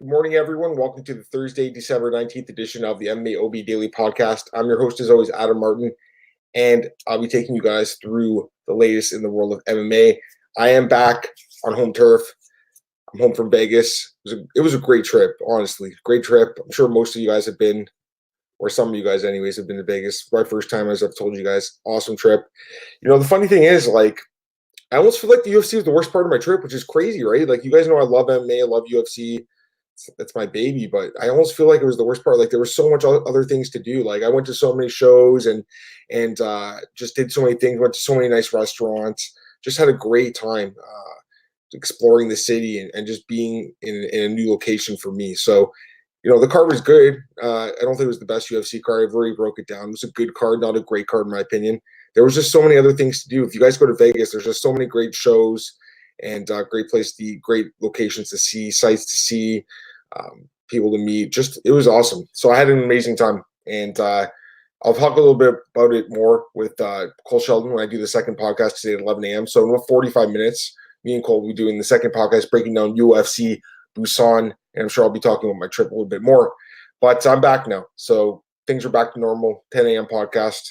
Good morning, everyone. Welcome to the Thursday, December 19th edition of the MMAOB Daily Podcast. I'm your host, as always, Adam Martin, and I'll be taking you guys through the latest in the world of MMA. I am back on home turf. I'm home from Vegas. It was a great trip, honestly. Great trip. I'm sure most of you guys have been, or some of you guys anyways, have been to Vegas. My first time, as I've told you guys. Awesome trip. You know, the funny thing is, I almost feel like the UFC was the worst part of my trip, which is crazy, right? Like, you guys know I love MMA, I love UFC. That's my baby, but I almost feel like it was the worst part. Like, there was so much other things to do. Like, I went to so many shows and just did so many things, went to so many nice restaurants, just had a great time exploring the city and just being in a new location for me. So, you know, the card was good. I don't think it was the best UFC card. I've already broke it down. It was a good card, not a great card in my opinion. There was just so many other things to do. If you guys go to Vegas, there's just so many great shows and great place to eat, great locations to see, sites to see, people to meet. Just, it was awesome. So I had an amazing time. And I'll talk a little bit about it more with Cole Sheldon when I do the second podcast today at 11 a.m. So in about 45 minutes, me and Cole will be doing the second podcast, breaking down UFC, Busan, and I'm sure I'll be talking about my trip a little bit more. But I'm back now. So things are back to normal, 10 a.m. podcast.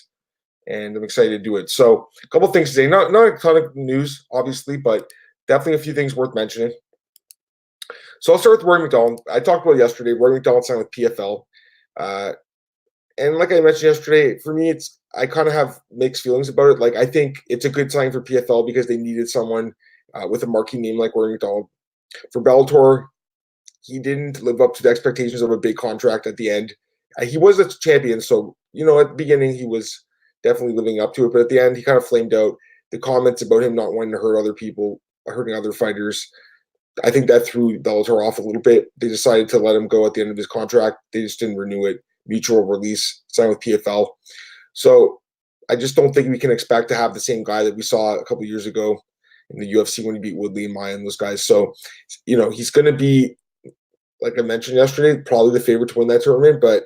And I'm excited to do it. So a couple things today. Not a ton of news, obviously, but definitely a few things worth mentioning. So I'll start with Rory MacDonald. I talked about it yesterday. Rory MacDonald signed with PFL. And like I mentioned yesterday, for me, I kind of have mixed feelings about it. Like, I think it's a good sign for PFL because they needed someone with a marquee name like Rory MacDonald. For Bellator, he didn't live up to the expectations of a big contract at the end. He was a champion, so, you know, at the beginning he was definitely living up to it, but at the end he kind of flamed out. The comments about him not wanting to hurt other people, hurting other fighters, I think that threw Bellator off a little bit. They decided to let him go at the end of his contract. They just didn't renew it. Mutual release, signed with PFL. So I just don't think we can expect to have the same guy that we saw a couple years ago in the UFC when he beat Woodley and Maya and those guys. So, you know, he's going to be, like I mentioned yesterday, probably the favorite to win that tournament, but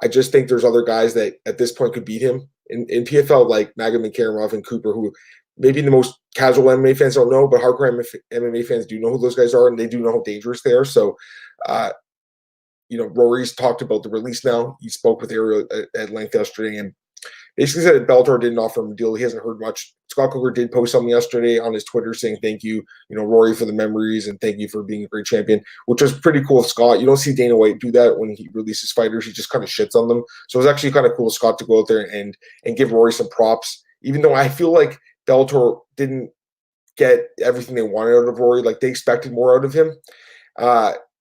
I just think there's other guys that at this point could beat him in PFL, like Magomedov and Cooper, who maybe the most casual MMA fans don't know, but hardcore MMA fans do know who those guys are, and they do know how dangerous they are. So, you know, Rory's talked about the release now. He spoke with Ariel at length yesterday and basically said that Bellator didn't offer him a deal. He hasn't heard much. Scott Coker did post something yesterday on his Twitter saying thank you, Rory, for the memories and thank you for being a great champion, which was pretty cool of Scott. You don't see Dana White do that when he releases fighters. He just kind of shits on them. So it was actually kind of cool of Scott to go out there and give Rory some props, even though I feel like Bellator didn't get everything they wanted out of Rory. Like, they expected more out of him.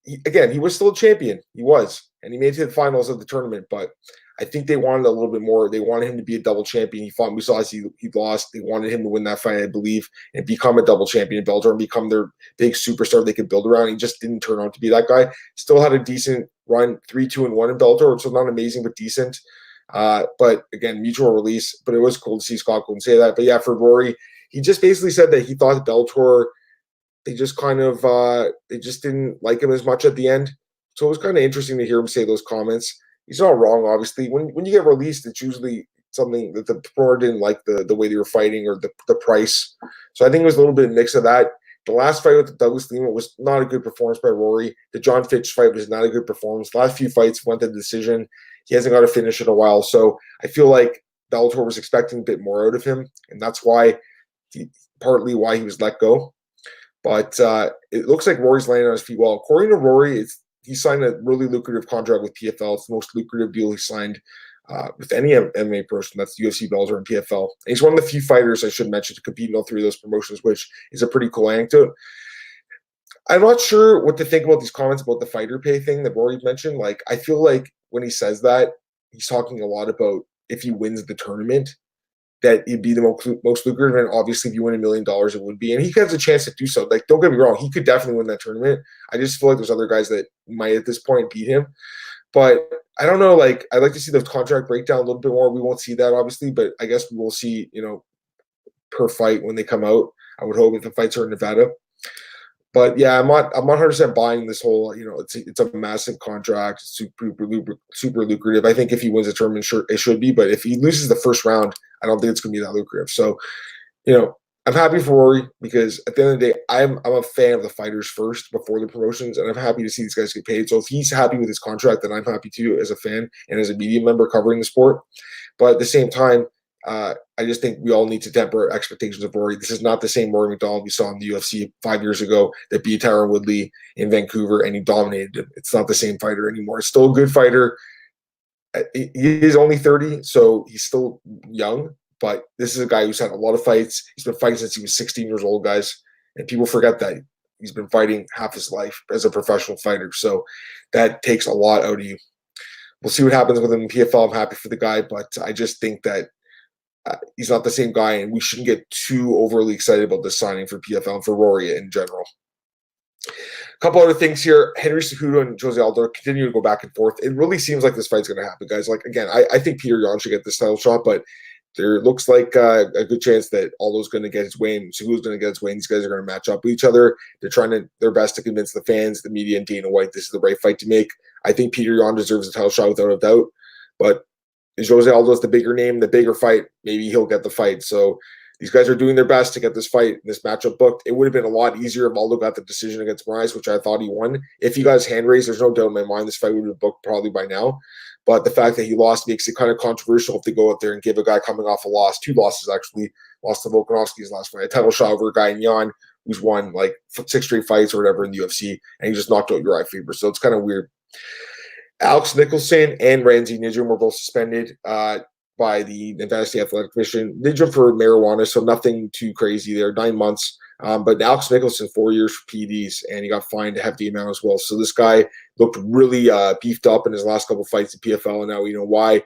He was still a champion. He was. And he made it to the finals of the tournament, but I think they wanted a little bit more. They wanted him to be a double champion. He fought Musasi. He lost. They wanted him to win that fight, I believe, and become a double champion in Bellator and become their big superstar they could build around. He just didn't turn out to be that guy. Still had a decent run, 3-2-1 in Bellator, so not amazing, but decent. But again, mutual release. But it was cool to see Scott go and say that. But yeah, for Rory, he just basically said that he thought that Bellator, they just kind of they just didn't like him as much at the end. So it was kind of interesting to hear him say those comments. He's not wrong, obviously. When you get released, it's usually something that the promoter didn't like the way they were fighting or the price. So I think it was a little bit of a mix of that. The last fight with Douglas Lima was not a good performance by Rory. The John Fitch fight was not a good performance. The last few fights went to the decision. He hasn't got a finish in a while. So I feel like Bellator was expecting a bit more out of him, and that's partly why he was let go. But it looks like Rory's landing on his feet well. According to Rory, he signed a really lucrative contract with PFL. It's the most lucrative deal he signed with any MMA person. That's UFC, Bellator, and PFL. And he's one of the few fighters, I should mention, to compete in all three of those promotions, which is a pretty cool anecdote. I'm not sure what to think about these comments about the fighter pay thing that Rory mentioned. Like, I feel like when he says that, he's talking a lot about if he wins the tournament, that it'd be the most lucrative, and obviously if you win $1 million, it would be. And he has a chance to do so. Like, don't get me wrong, he could definitely win that tournament. I just feel like there's other guys that might at this point beat him. But I don't know, like, I'd like to see the contract breakdown a little bit more. We won't see that, obviously, but I guess we will see, per fight when they come out. I would hope if the fights are in Nevada. But yeah, I'm not 100% buying this whole, it's a massive contract, super lucrative. I think if he wins the tournament, sure, it should be. But if he loses the first round, I don't think it's going to be that lucrative. So, I'm happy for Rory because at the end of the day, I'm a fan of the fighters first before the promotions, and I'm happy to see these guys get paid. So if he's happy with his contract, then I'm happy too as a fan and as a media member covering the sport. But at the same time, I just think we all need to temper expectations of Rory. This is not the same Rory MacDonald we saw in the UFC 5 years ago that beat Tyron Woodley in Vancouver and he dominated him. It's not the same fighter anymore. It's still a good fighter. He is only 30, so he's still young. But this is a guy who's had a lot of fights. He's been fighting since he was 16 years old, guys. And people forget that. He's been fighting half his life as a professional fighter. So that takes a lot out of you. We'll see what happens with him in PFL. I'm happy for the guy, but I just think that he's not the same guy, and we shouldn't get too overly excited about this signing for PFL and for Rory in general. A couple other things here. Henry Cejudo and Jose Aldo continue to go back and forth. It really seems like this fight's going to happen, guys. Like, again, I think Peter Yan should get this title shot, but there looks like a good chance that Aldo's going to get his way and Cejudo's going to get his way, and these guys are going to match up with each other. They're trying their best to convince the fans, the media, and Dana White this is the right fight to make. I think Peter Yan deserves a title shot without a doubt, but Jose Aldo is the bigger name, the bigger fight. Maybe he'll get the fight. So these guys are doing their best to get this fight, this matchup booked. It would have been a lot easier if Aldo got the decision against Moraes, which I thought he won. If he got his hand raised, there's no doubt in my mind this fight would have been booked probably by now. But the fact that he lost makes it kind of controversial if they go out there and give a guy coming off a loss, 2 losses actually, lost to Volkanovski's last fight, a title shot over a guy in Yan who's won like 6 straight fights or whatever in the UFC, and he just knocked out Uriah Faber. So it's kind of weird. Alex Nicholson and Ramsey Nijem were both suspended by the Nevada State Athletic Commission. Nijem for marijuana, so nothing too crazy there, 9 months. But Alex Nicholson, 4 years for PEDs, and he got fined a hefty amount as well. So this guy looked really beefed up in his last couple fights in PFL, and now we know why.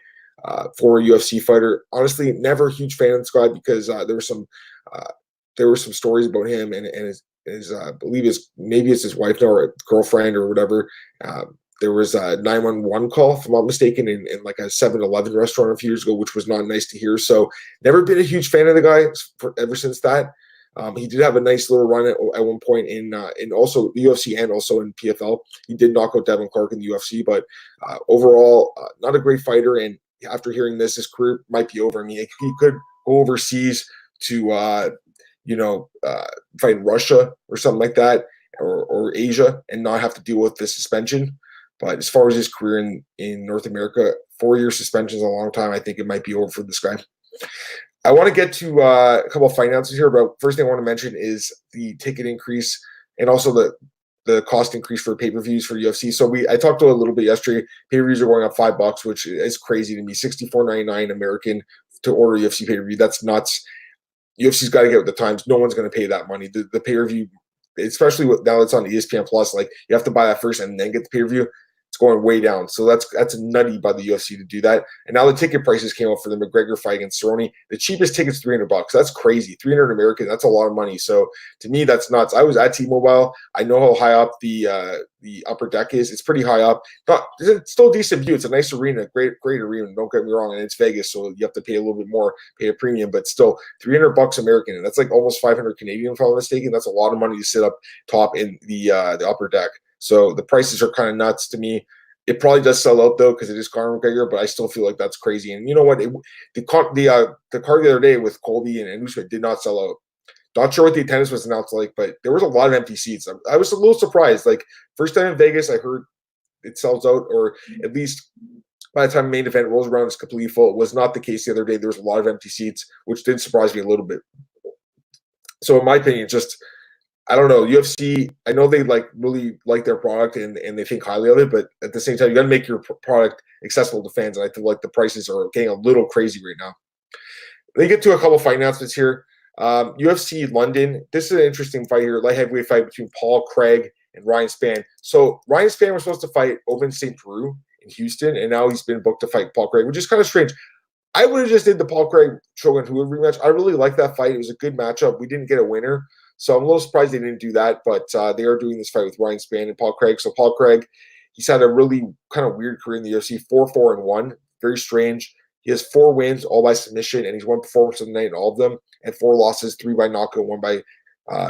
For a UFC fighter, honestly, never a huge fan of this guy because there were some stories about him and his I believe maybe it's his wife now or girlfriend or whatever. There was a 911 call, if I'm not mistaken, in like a 7-Eleven restaurant a few years ago, which was not nice to hear. So never been a huge fan of the guy ever since that. He did have a nice little run at one point in also the UFC and also in PFL. He did knock out Devin Clark in the UFC, but overall, not a great fighter. And after hearing this, his career might be over. I mean, he could go overseas to fight in Russia or something like that, or Asia, and not have to deal with the suspension. But as far as his career in North America, 4-year suspension is a long time. I think it might be over for this guy. I want to get to a couple of finances here, but first thing I want to mention is the ticket increase and also the cost increase for pay-per-views for UFC. So I talked to a little bit yesterday. Pay-per-views are going up $5, which is crazy to me. $64.99 American to order UFC pay-per-view. That's nuts. UFC's got to get with the times. No one's going to pay that money. The pay-per-view, especially now it's on ESPN Plus, like you have to buy that first and then get the pay-per-view. It's going way down. So that's nutty by the UFC to do that. And now the ticket prices came up for the McGregor fight against Cerrone. The cheapest ticket's $300. That's crazy. $300 American. That's a lot of money. So to me, that's nuts. I was at T-Mobile. I know how high up the upper deck is. It's pretty high up. It's still a decent view. It's a nice arena, great arena. Don't get me wrong. And it's Vegas, so you have to pay a little bit more, pay a premium. But still, $300 American. And that's like almost 500 Canadian, if I'm not mistaken. That's a lot of money to sit up top in the upper deck. So the prices are kind of nuts to me. It probably does sell out though because it is Conor McGregor, but I still feel like that's crazy. And you know what? The card the other day with Colby and Usman did not sell out. Not sure what the attendance was announced like, but there was a lot of empty seats. I was a little surprised. Like first time in Vegas, I heard it sells out, or at least by the time the main event rolls around, it's completely full. It was not the case the other day. There was a lot of empty seats, which did surprise me a little bit. So in my opinion, just I don't know. UFC, I know they really like their product and they think highly of it, but at the same time, you got to make your product accessible to fans. And I feel like the prices are getting a little crazy right now. Let me get to a couple fight announcements here. UFC London. This is an interesting fight here. Light heavyweight fight between Paul Craig and Ryan Spann. So Ryan Spann was supposed to fight Open St. Peru in Houston, and now he's been booked to fight Paul Craig, which is kind of strange. I would have just did the Paul Craig Shogun Hua rematch. I really like that fight. It was a good matchup. We didn't get a winner. So I'm a little surprised they didn't do that, but they are doing this fight with Ryan Spann and Paul Craig. So Paul Craig, he's had a really kind of weird career in the UFC, 4-4-1, very strange. He has 4 wins, all by submission, and he's won performance of the night in all of them, and 4 losses, 3 by knockout, 1 by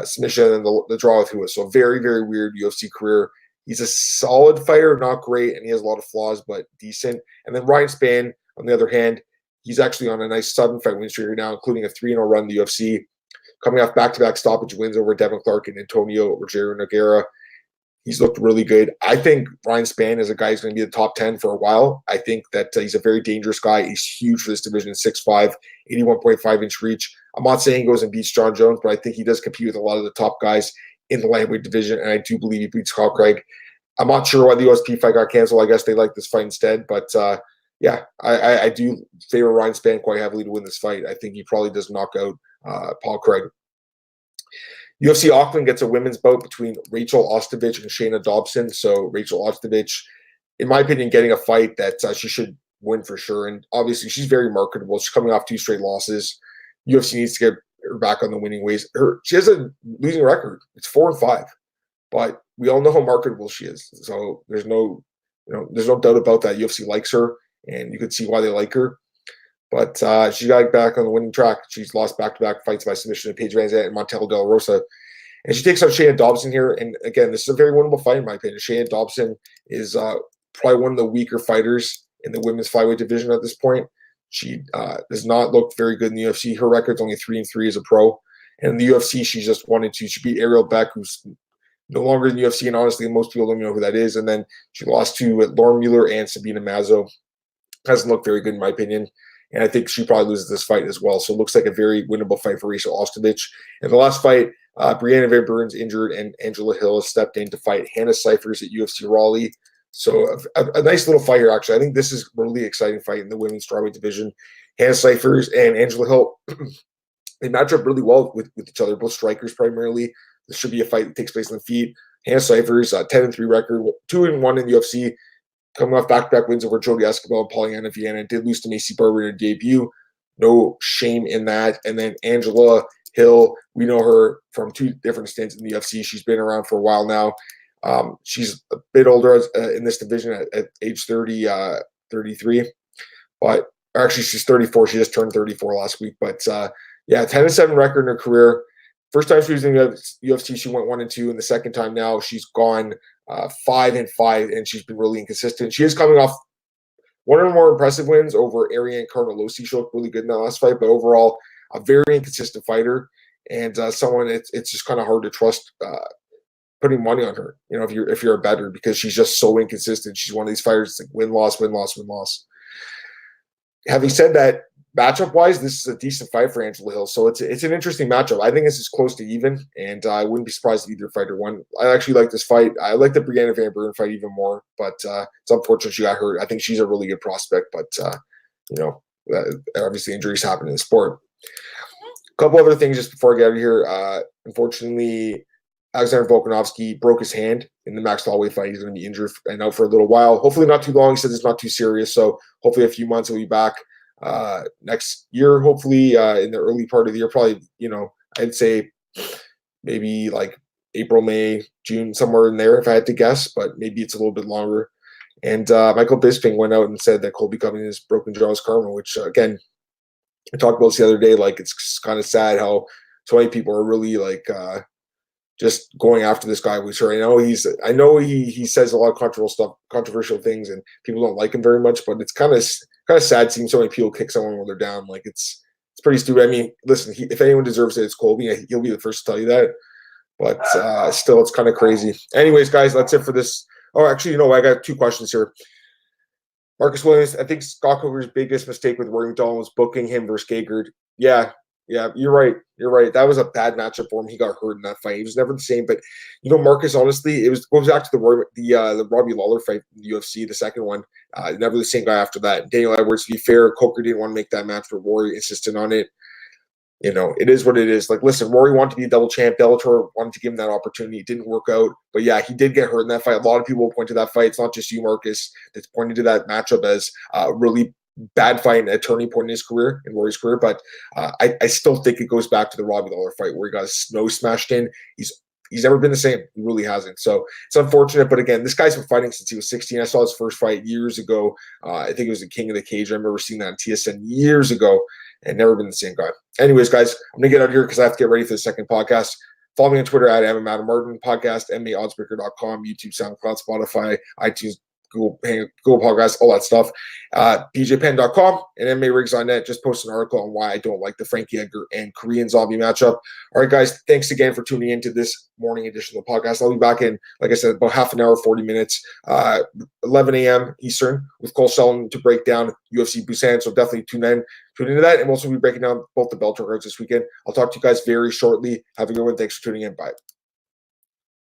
submission, and then the draw with Hua. So very, very weird UFC career. He's a solid fighter, not great, and he has a lot of flaws, but decent. And then Ryan Spann, on the other hand, he's actually on a nice 7-fight win streak right now, including a 3-0 run in the UFC. coming off back-to-back stoppage wins over Devin Clark and Antonio Rogério Nogueira. He's looked really good. I think Ryan Spann is a guy who's going to be the top 10 for a while. I think that he's a very dangerous guy. He's huge for this division, 6'5", 81.5-inch reach. I'm not saying he goes and beats John Jones, but I think he does compete with a lot of the top guys in the lightweight division, and I do believe he beats Kyle Craig. I'm not sure why the USP fight got canceled. I guess they like this fight instead, but I do favor Ryan Spann quite heavily to win this fight. I think he probably does knock out Paul Craig. UFC Auckland gets a women's bout between Rachael, Ostovich, and Shana Dobson. So Rachael Ostovich, in my opinion, getting a fight that she should win for sure. And obviously, she's very marketable. She's coming off 2 straight losses. UFC needs to get her back on the winning ways. She has a losing record. It's 4-5, but we all know how marketable she is. So there's no doubt about that. UFC likes her, and you can see why they like her. But she got back on the winning track. She's lost back-to-back fights by submission to Paige Van Zandt and Montello De La Rosa. And she takes out Shana Dobson here. And again, this is a very winnable fight in my opinion. Shana Dobson is probably one of the weaker fighters in the women's flyweight division at this point. She does not look very good in the UFC. Her record's only 3-3 as a pro. And in the UFC, she's just 1-2. She beat Ariel Beck, who's no longer in the UFC. And honestly, most people don't even know who that is. And then she lost to Lauren Mueller and Sabina Mazo. Hasn't looked very good in my opinion. And I think she probably loses this fight as well. So it looks like a very winnable fight for Rachael Ostovich. In the last fight, Brianna Van Buren's injured, and Angela Hill has stepped in to fight Hannah Cifers at UFC Raleigh. So a nice little fight here, actually. I think this is a really exciting fight in the women's strawweight division. Hannah Cifers and Angela Hill, they match up really well with each other, both strikers primarily. This should be a fight that takes place on the feet. Hannah Cifers, 10-3 record, 2-1 in the UFC. Coming off back-to-back wins over Jodie Escobar and Polyana Viana, did lose to Macy Barber in her debut. No shame in that. And then Angela Hill, we know her from 2 different stints in the UFC. She's been around for a while now. She's a bit older in this division at age 33. But actually, she's 34. She just turned 34 last week. But 10-7 record in her career. First time she was in the UFC, she went 1-2. And the second time now, she's gone 5-5, and she's been really inconsistent. She is coming off one of her more impressive wins over Ariane Carnelossi. She looked really good in that last fight, but overall, a very inconsistent fighter, and someone it's just kind of hard to trust putting money on her. You know, if you're a bettor, because she's just so inconsistent. She's one of these fighters. It's like win loss, win loss, win loss. Having said that, matchup wise, this is a decent fight for Angela Hill. So it's an interesting matchup. I think this is close to even, and I wouldn't be surprised if either fighter won. I actually like this fight. I like the Brianna Van Buren fight even more, but it's unfortunate she got hurt. I think she's a really good prospect, but obviously injuries happen in the sport. A couple other things just before I get out of here. Unfortunately, Alexander Volkanovski broke his hand in the Max Holloway fight. He's going to be injured and out for a little while. Hopefully not too long. He says it's not too serious, so hopefully a few months he'll be back. Next year, hopefully in the early part of the year, probably, I'd say maybe like April, May, June, somewhere in there if I had to guess, but maybe it's a little bit longer. And Michael Bisping went out and said that Colby Covington's broken jaw's karma, which again, I talked about this the other day. Like, it's kind of sad how so many people are really like just going after this guy. Which I know he says a lot of controversial things, and people don't like him very much. But it's kind of sad seeing so many people kick someone when they're down. Like, it's pretty stupid. I mean, listen, if anyone deserves it, it's Colby. He'll be the first to tell you that. But still, it's kind of crazy. Anyways, guys, that's it for this. Oh, actually, I got 2 questions here. Marcus Williams, I think Scott Coker's biggest mistake with Rory MacDonald was booking him versus Gegard. Yeah, you're right. That was a bad matchup for him. He got hurt in that fight. He was never the same. But Marcus, honestly, goes back to the Robbie Lawler fight in the UFC, the second one. Never the same guy after that. Daniel Edwards, to be fair, Coker didn't want to make that match, but Rory insisted on it. It is what it is. Like, listen, Rory wanted to be a double champ. Bellator wanted to give him that opportunity. It didn't work out. But yeah, he did get hurt in that fight. A lot of people will point to that fight. It's not just you, Marcus, that's pointing to that matchup as a really bad fight and a turning point in his career, in Rory's career. But I still think it goes back to the Robbie Lawler fight where he got his nose smashed in. He's never been the same. He really hasn't. So it's unfortunate. But again, this guy's been fighting since he was 16. I saw his first fight years ago. I think it was the King of the Cage. I remember seeing that on TSN years ago, and never been the same guy. Anyways, guys, I'm going to get out of here because I have to get ready for the second podcast. Follow me on Twitter at MMAOB Podcast, MMAOddsbreaker.com, YouTube, SoundCloud, Spotify, iTunes, Google Podcasts, all that stuff. BJPenn.com and MMARigs.net just posted an article on why I don't like the Frankie Edgar and Korean Zombie matchup. All right, guys, thanks again for tuning into this morning edition of the podcast. I'll be back in, like I said, about half an hour, 40 minutes, 11 a.m. Eastern with Cole Sheldon to break down UFC Busan. So definitely tune into that. And we'll also be breaking down both the Bellator cards this weekend. I'll talk to you guys very shortly. Have a good one. Thanks for tuning in. Bye.